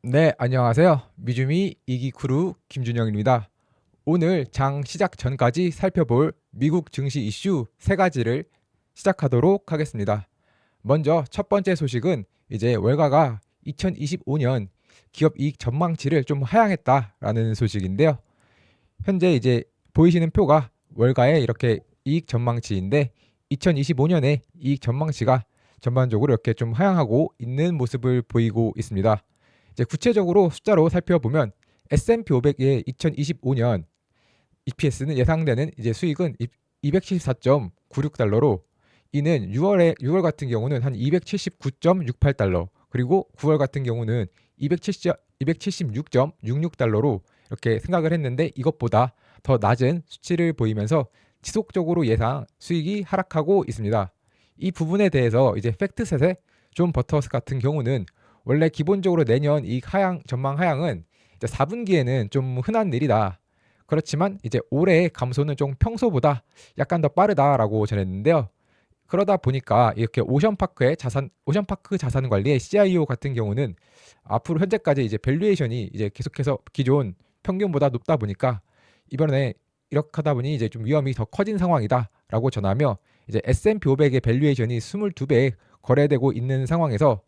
네, 안녕하세요. 미주미 이기쿠루 김준영입니다. 오늘 장 시작 전까지 살펴볼 미국 증시 이슈 세 가지를 시작하도록 하겠습니다. 먼저 첫 번째 소식은 이제 월가가 2025년 기업 이익 전망치를 좀 하향했다라는 소식인데요. 현재 이제 보이시는 표가 월가의 이렇게 이익 전망치인데 2025년에 이익 전망치가 전반적으로 이렇게 좀 하향하고 있는 모습을 보이고 있습니다. 이제 구체적으로 숫자로 살펴보면 S&P 500의 2025년 EPS는 예상되는 이제 수익은 274.96달러로 이는 6월 같은 경우는 한 279.68달러 그리고 9월 같은 경우는 276.66달러로 이렇게 생각을 했는데 이것보다 더 낮은 수치를 보이면서 지속적으로 예상 수익이 하락하고 있습니다. 이 부분에 대해서 이제 팩트셋의 존 버터스 같은 경우는 원래 기본적으로 내년 이익 하향 전망 하향은 이제 4분기에는 좀 흔한 일이다. 그렇지만 이제 올해의 감소는 좀 평소보다 약간 더 빠르다라고 전했는데요. 그러다 보니까 이렇게 오션파크 자산 관리의 CIO 같은 경우는 앞으로 현재까지 이제 밸류에이션이 이제 계속해서 기존 평균보다 높다 보니까 이번에 이렇게 하다 보니 이제 좀 위험이 더 커진 상황이다라고 전하며 이제 S&P 500의 밸류에이션이 22배 거래되고 있는 상황에서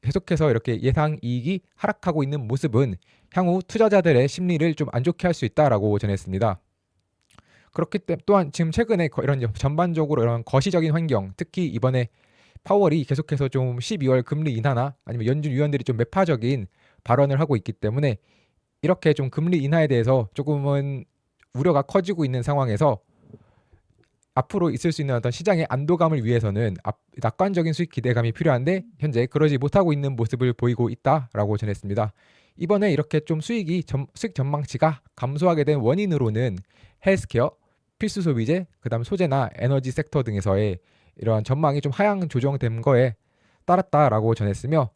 계속해서 이렇게 예상 이익이 하락하고 있는 모습은 향후 투자자들의 심리를 좀 안 좋게 할 수 있다라고 전했습니다. 그렇기 때문에 또한 지금 최근에 이런 전반적으로 이런 거시적인 환경, 특히 이번에 파월이 계속해서 좀 12월 금리 인하나 아니면 연준 위원들이 좀 매파적인 발언을 하고 있기 때문에 이렇게 좀 금리 인하에 대해서 조금은 우려가 커지고 있는 상황에서 앞으로 있을 수 있는 어떤 시장의 안도감을 위해서는 낙관적인 수익 기대감이 필요한데 현재 그러지 못하고 있는 모습을 보이고 있다라고 전했습니다. 이번에 이렇게 좀 수익 전망치가 감소하게 된 원인으로는 헬스케어, 필수 소비재, 그다음 소재나 에너지 섹터 등에서의 이러한 전망이 좀 하향 조정된 거에 따랐다라고 전했으며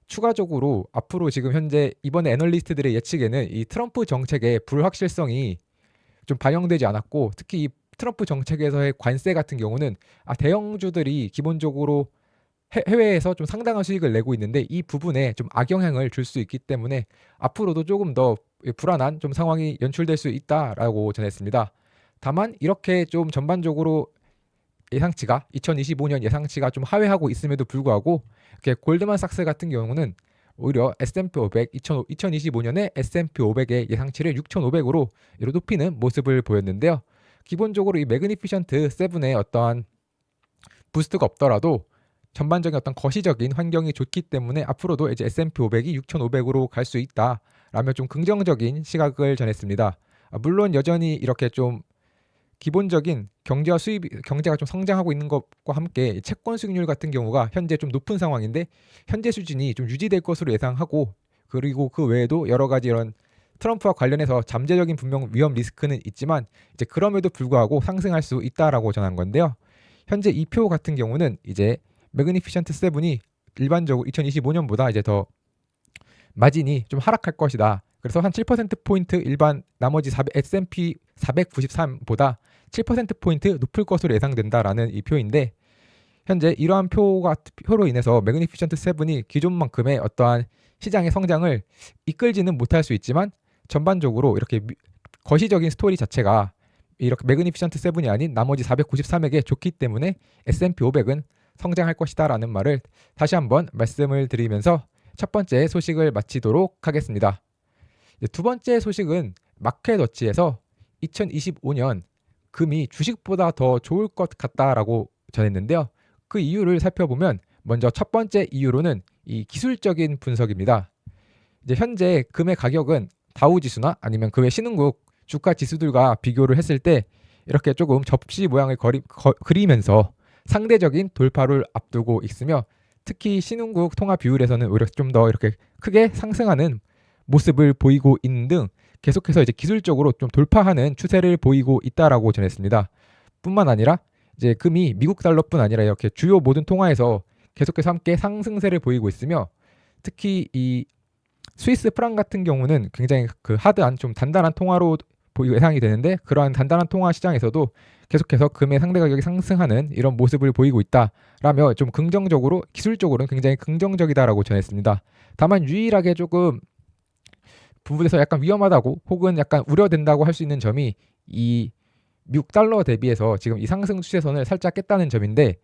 추가적으로 앞으로 지금 현재 이번에 애널리스트들의 예측에는 이 트럼프 정책의 불확실성이 좀 반영되지 않았고 특히 이 트럼프 정책에서의 관세 같은 경우는 대형주들이 기본적으로 해외에서 좀 상당한 수익을 내고 있는데 이 부분에 좀 악영향을 줄 수 있기 때문에 앞으로도 조금 더 불안한 좀 상황이 연출될 수 있다라고 전했습니다. 다만 이렇게 좀 전반적으로 예상치가 2025년 예상치가 좀 하회하고 있음에도 불구하고 이렇게 골드만삭스 같은 경우는 오히려 S&P 500 2025년에 S&P 500의 예상치를 6,500으로 높이는 모습을 보였는데요. 기본적으로 이 매그니피션트 7의 어떠한 부스트가 없더라도 전반적인 어떤 거시적인 환경이 좋기 때문에 앞으로도 이제 S&P 500이 6,500으로 갈 수 있다라며 좀 긍정적인 시각을 전했습니다. 물론 여전히 이렇게 좀 기본적인 경제가 좀 성장하고 있는 것과 함께 채권 수익률 같은 경우가 현재 좀 높은 상황인데 현재 수준이 좀 유지될 것으로 예상하고 그리고 그 외에도 여러 가지 이런 트럼프와 관련해서 잠재적인 분명 위험 리스크는 있지만 이제 그럼에도 불구하고 상승할 수 있다라고 전한 건데요. 현재 이 표 같은 경우는 이제 매그니피션트 7이 일반적으로 2025년보다 이제 더 마진이 좀 하락할 것이다. 그래서 한 7%포인트 일반 나머지 S&P 493보다 7%포인트 높을 것으로 예상된다라는 이 표인데 현재 이러한 표로 인해서 매그니피션트 7이 기존만큼의 어떠한 시장의 성장을 이끌지는 못할 수 있지만 전반적으로 이렇게 거시적인 스토리 자체가 이렇게 매그니피션트 7이 아닌 나머지 493에게 좋기 때문에 S&P 500은 성장할 것이다라는 말을 다시 한번 말씀을 드리면서 첫 번째 소식을 마치도록 하겠습니다. 두 번째 소식은 마켓워치에서 2025년 금이 주식보다 더 좋을 것 같다라고 전했는데요. 그 이유를 살펴보면 먼저 첫 번째 이유로는 이 기술적인 분석입니다. 이제 현재 금의 가격은 다우지수나 아니면 그 외 신흥국 주가 지수들과 비교를 했을 때 이렇게 조금 접시 모양을 그리면서 상대적인 돌파를 앞두고 있으며 특히 신흥국 통화 비율에서는 오히려 좀 더 이렇게 크게 상승하는 모습을 보이고 있는 등 계속해서 이제 기술적으로 좀 돌파하는 추세를 보이고 있다라고 전했습니다. 뿐만 아니라 이제 금이 미국 달러뿐 아니라 이렇게 주요 모든 통화에서 계속해서 함께 상승세를 보이고 있으며 특히 이 스위스 프랑 같은 경우는 굉장히 그 하드한 좀 단단한 통화로 예상이 되는데 그러한 단단한 통화 시장에서도 계속해서 금의 상대 가격이 상승하는 이런 모습을 보이고 있다라며 좀 긍정적으로 기술적으로는 굉장히 긍정적이다라고 전했습니다. 다만 유일하게 조금 부분에서 약간 위험하다고 혹은 약간 우려된다고 할 수 있는 점이 이 미국 달러 대비해서 지금 이 상승 추세선을 살짝 깼다는 점인데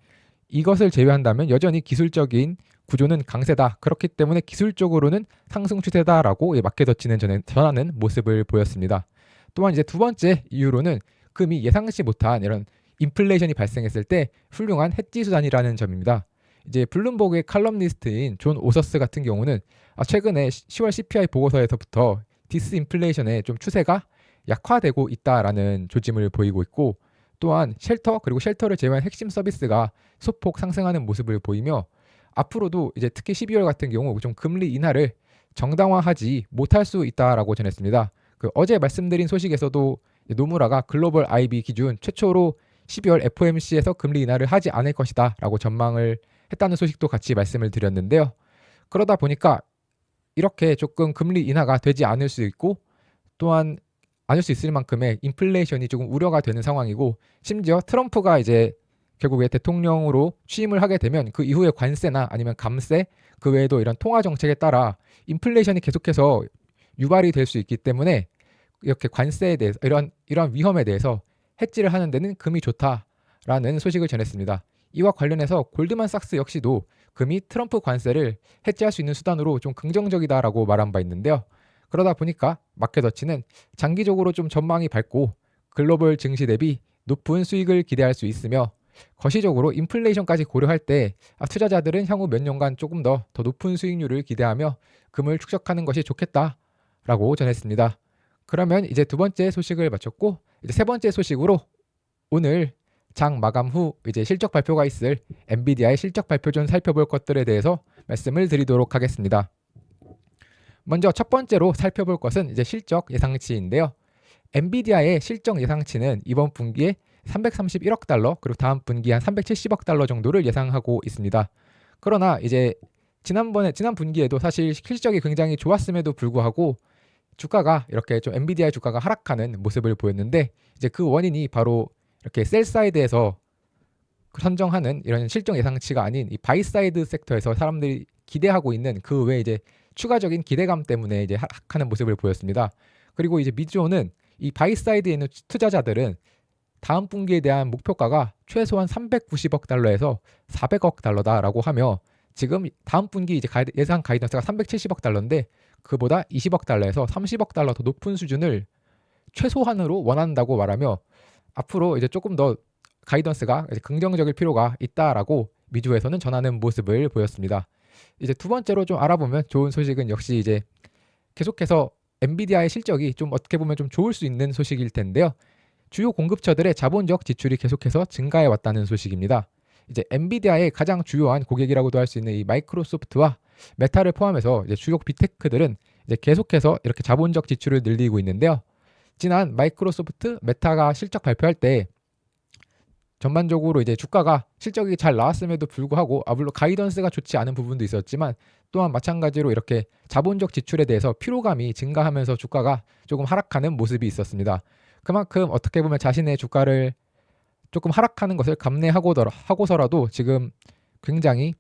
이것을 제외한다면 여전히 기술적인 구조는 강세다. 그렇기 때문에 기술적으로는 상승 추세다라고 맞게 덧치는 전하는 모습을 보였습니다. 또한 이제 두 번째 이유로는 금이 예상치 못한 이런 인플레이션이 발생했을 때 훌륭한 해지 수단이라는 점입니다. 이제 블룸버그의 칼럼니스트인 존 오서스 같은 경우는 최근에 10월 CPI 보고서에서부터 디스인플레이션의 좀 추세가 약화되고 있다라는 조짐을 보이고 있고 또한 쉘터 그리고 쉘터를 제외한 핵심 서비스가 소폭 상승하는 모습을 보이며 앞으로도 이제 특히 12월 같은 경우 좀 금리 인하를 정당화하지 못할 수 있다라고 전했습니다. 어제 말씀드린 소식에서도 노무라가 글로벌 IB 기준 최초로 12월 FOMC에서 금리 인하를 하지 않을 것이다라고 전망을 했다는 소식도 같이 말씀을 드렸는데요. 그러다 보니까 이렇게 조금 금리 인하가 되지 않을 수 있고 또한 않을 수 있을 만큼의 인플레이션이 조금 우려가 되는 상황이고 심지어 트럼프가 이제 결국에 대통령으로 취임을 하게 되면 그 이후에 관세나 아니면 감세 그 외에도 이런 통화 정책에 따라 인플레이션이 계속해서 유발이 될 수 있기 때문에 이렇게 관세에 대해서 이런 위험에 대해서 해지를 하는 데는 금이 좋다라는 소식을 전했습니다. 이와 관련해서 골드만삭스 역시도 금이 트럼프 관세를 해지할 수 있는 수단으로 좀 긍정적이다라고 말한 바 있는데요. 그러다 보니까 마켓워치는 장기적으로 좀 전망이 밝고 글로벌 증시 대비 높은 수익을 기대할 수 있으며 거시적으로 인플레이션까지 고려할 때 투자자들은 향후 몇 년간 조금 더 높은 수익률을 기대하며 금을 축적하는 것이 좋겠다라고 전했습니다. 그러면 이제 두 번째 소식을 마쳤고 이제 세 번째 소식으로 오늘 장 마감 후 이제 실적 발표가 있을 엔비디아의 실적 발표 전 살펴볼 것들에 대해서 말씀을 드리도록 하겠습니다. 먼저 첫 번째로 살펴볼 것은 이제 실적 예상치인데요. 엔비디아의 실적 예상치는 이번 분기에 331억 달러 그리고 다음 분기 한 370억 달러 정도를 예상하고 있습니다. 그러나 이제 지난 분기에도 사실 실적이 굉장히 좋았음에도 불구하고 주가가 이렇게 좀 엔비디아의 주가가 하락하는 모습을 보였는데 이제 그 원인이 바로 이렇게 셀 사이드에서 선정하는 이런 실적 예상치가 아닌 이 바이 사이드 섹터에서 사람들이 기대하고 있는 그 외에 이제 추가적인 기대감 때문에 이제 하락하는 모습을 보였습니다. 그리고 이제 미주오는 이 바이 사이드에 있는 투자자들은 다음 분기에 대한 목표가가 최소한 390억 달러에서 400억 달러다라고 하며 지금 다음 분기 이제 예상 가이던스가 370억 달러인데 그보다 20억 달러에서 30억 달러 더 높은 수준을 최소한으로 원한다고 말하며 앞으로 이제 조금 더 가이던스가 이제 긍정적일 필요가 있다라고 미주에서는 전하는 모습을 보였습니다. 이제 두 번째로 좀 알아보면 좋은 소식은 역시 이제 계속해서 엔비디아의 실적이 좀 어떻게 보면 좀 좋을 수 있는 소식일 텐데요. 주요 공급처들의 자본적 지출이 계속해서 증가해 왔다는 소식입니다. 이제 엔비디아의 가장 주요한 고객이라고도 할 수 있는 이 마이크로소프트와 메타를 포함해서 이제 주요 빅테크들은 이제 계속해서 이렇게 자본적 지출을 늘리고 있는데요. 지난 마이크로소프트, 메타가 실적 발표할 때 전반적으로 이제 주가가 실적이 잘 나왔음에도 불구하고 물론 가이던스가 좋지 않은 부분도 있었지만 또한 마찬가지로 이렇게 자본적 지출에 대해서 피로감이 증가하면서 주가가 조금 하락하는 모습이 있었습니다. 그만큼 어떻게 보면 자신의 주가를 조금 하락하는 것을 감내하고서라도 지금 굉장히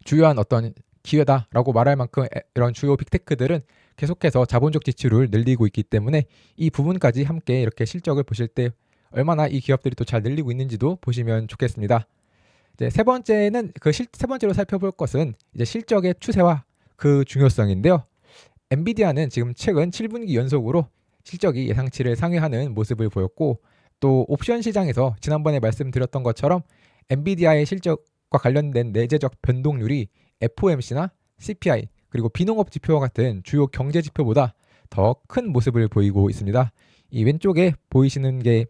주요한 어떤 기회다라고 말할 만큼 이런 주요 빅테크들은 계속해서 자본적 지출을 늘리고 있기 때문에 이 부분까지 함께 이렇게 실적을 보실 때 얼마나 이 기업들이 또 잘 늘리고 있는지도 보시면 좋겠습니다. 이제 세 번째로 살펴볼 것은 이제 실적의 추세와 그 중요성인데요. 엔비디아는 지금 최근 7분기 연속으로 실적이 예상치를 상회하는 모습을 보였고 또 옵션 시장에서 지난번에 말씀드렸던 것처럼 엔비디아의 실적과 관련된 내재적 변동률이 FOMC나 CPI 그리고 비농업 지표와 같은 주요 경제 지표보다 더 큰 모습을 보이고 있습니다. 이 왼쪽에 보이시는 게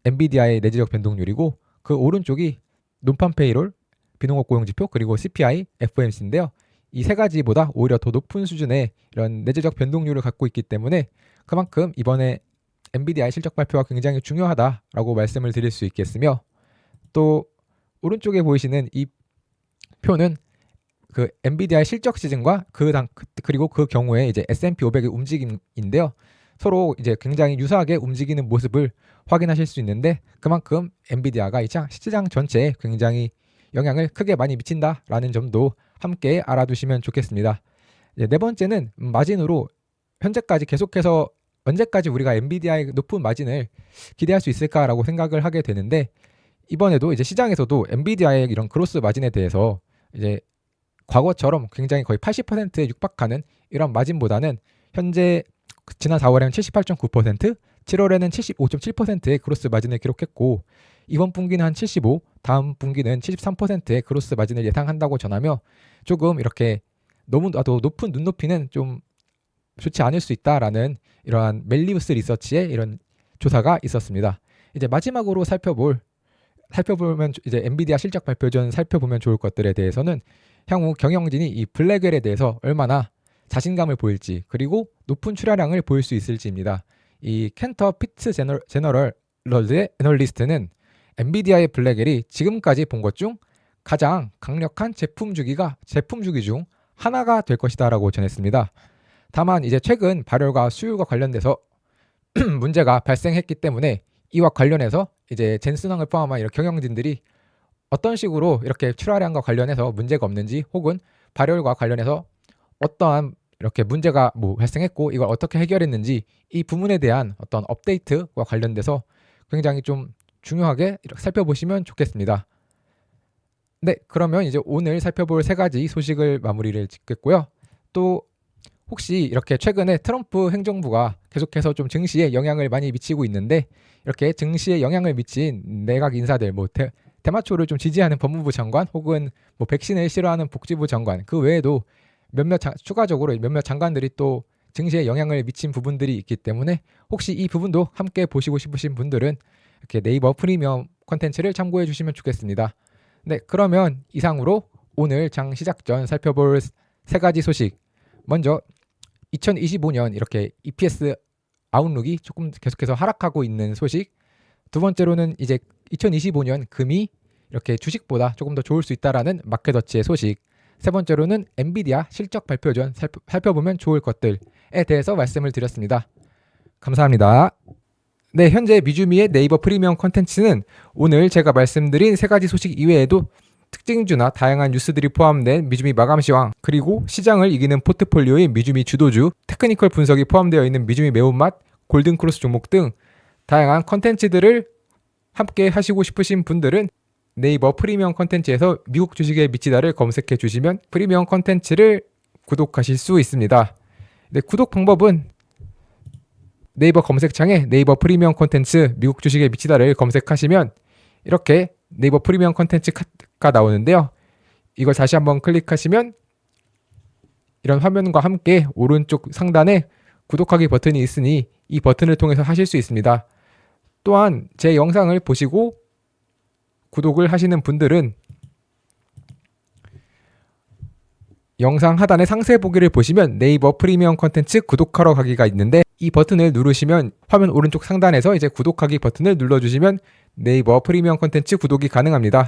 엔비디아의 내재적 변동률이고 그 오른쪽이 논판 페이롤, 비농업 고용 지표 그리고 CPI, FOMC인데요. 이 세 가지보다 오히려 더 높은 수준의 이런 내재적 변동률을 갖고 있기 때문에 그만큼 이번에 엔비디아의 실적 발표가 굉장히 중요하다라고 말씀을 드릴 수 있겠으며 또 오른쪽에 보이시는 이 표는 그 엔비디아의 실적 시즌과 그리고 그 경우에 이제 S&P 500의 움직임인데요. 서로 이제 굉장히 유사하게 움직이는 모습을 확인하실 수 있는데, 그만큼 엔비디아가 이 시장 전체에 굉장히 영향을 크게 많이 미친다라는 점도 함께 알아두시면 좋겠습니다. 네 번째는 마진으로 현재까지 계속해서 언제까지 우리가 엔비디아의 높은 마진을 기대할 수 있을까라고 생각을 하게 되는데, 이번에도 이제 시장에서도 엔비디아의 이런 그로스 마진에 대해서 이제 과거처럼 굉장히 거의 80%에 육박하는 이런 마진보다는 현재 지난 4월에는 78.9%, 7월에는 75.7%의 그로스 마진을 기록했고, 이번 분기는 한 75, 다음 분기는 73%의 그로스 마진을 예상한다고 전하며, 조금 이렇게 너무나도 높은 눈높이는 좀 좋지 않을 수 있다라는 이러한 멜리우스 리서치의 이런 조사가 있었습니다. 이제 마지막으로 살펴보면 이제 엔비디아 실적 발표 전 살펴보면 좋을 것들에 대해서는 향후 경영진이 이 블랙웰에 대해서 얼마나 자신감을 보일지, 그리고 높은 출하량을 보일 수 있을지입니다. 이 캔터 피츠 제너럴러드의 애널리스트는 엔비디아의 블랙웰이 지금까지 본 것 중 가장 강력한 제품 주기 중 하나가 될 것이다라고 전했습니다. 다만 이제 최근 발열과 수율과 관련돼서 문제가 발생했기 때문에 이와 관련해서 이제 젠슨왕을 포함한 이런 경영진들이 어떤 식으로 이렇게 출하량과 관련해서 문제가 없는지, 혹은 발열과 관련해서 어떠한 이렇게 문제가 발생했고 이걸 어떻게 해결했는지, 이 부분에 대한 어떤 업데이트와 관련돼서 굉장히 좀 중요하게 이렇게 살펴보시면 좋겠습니다. 네, 그러면 이제 오늘 살펴볼 3가지 소식을 마무리를 짓겠고요. 또 혹시 이렇게 최근에 트럼프 행정부가 계속해서 좀 증시에 영향을 많이 미치고 있는데, 이렇게 증시에 영향을 미친 내각 인사들, 대마초를 좀 지지하는 법무부 장관, 혹은 백신을 싫어하는 복지부 장관, 그 외에도 추가적으로 몇몇 장관들이 또 증시에 영향을 미친 부분들이 있기 때문에, 혹시 이 부분도 함께 보시고 싶으신 분들은 이렇게 네이버 프리미엄 콘텐츠를 참고해 주시면 좋겠습니다. 네, 그러면 이상으로 오늘 장 시작 전 살펴볼 3가지 소식, 먼저 2025년 이렇게 EPS 아웃룩이 조금 계속해서 하락하고 있는 소식, 두 번째로는 이제 2025년 금이 이렇게 주식보다 조금 더 좋을 수 있다라는 마켓워치의 소식, 세 번째로는 엔비디아 실적 발표 전 살펴보면 좋을 것들에 대해서 말씀을 드렸습니다. 감사합니다. 네, 현재 미주미의 네이버 프리미엄 콘텐츠는 오늘 제가 말씀드린 3가지 소식 이외에도 특징주나 다양한 뉴스들이 포함된 미주미 마감시황, 그리고 시장을 이기는 포트폴리오의 미주미 주도주, 테크니컬 분석이 포함되어 있는 미주미 매운맛, 골든크로스 종목 등 다양한 컨텐츠들을 함께 하시고 싶으신 분들은 네이버 프리미엄 컨텐츠에서 미국 주식에 미치다를 검색해 주시면 프리미엄 컨텐츠를 구독하실 수 있습니다. 네, 구독 방법은 네이버 검색창에 네이버 프리미엄 컨텐츠 미국 주식에 미치다를 검색하시면 이렇게 네이버 프리미엄 컨텐츠가 나오는데요. 이걸 다시 한번 클릭하시면 이런 화면과 함께 오른쪽 상단에 구독하기 버튼이 있으니 이 버튼을 통해서 하실 수 있습니다. 또한 제 영상을 보시고 구독을 하시는 분들은 영상 하단의 상세 보기를 보시면 네이버 프리미엄 컨텐츠 구독하러 가기가 있는데, 이 버튼을 누르시면 화면 오른쪽 상단에서 이제 구독하기 버튼을 눌러주시면 네이버 프리미엄 컨텐츠 구독이 가능합니다.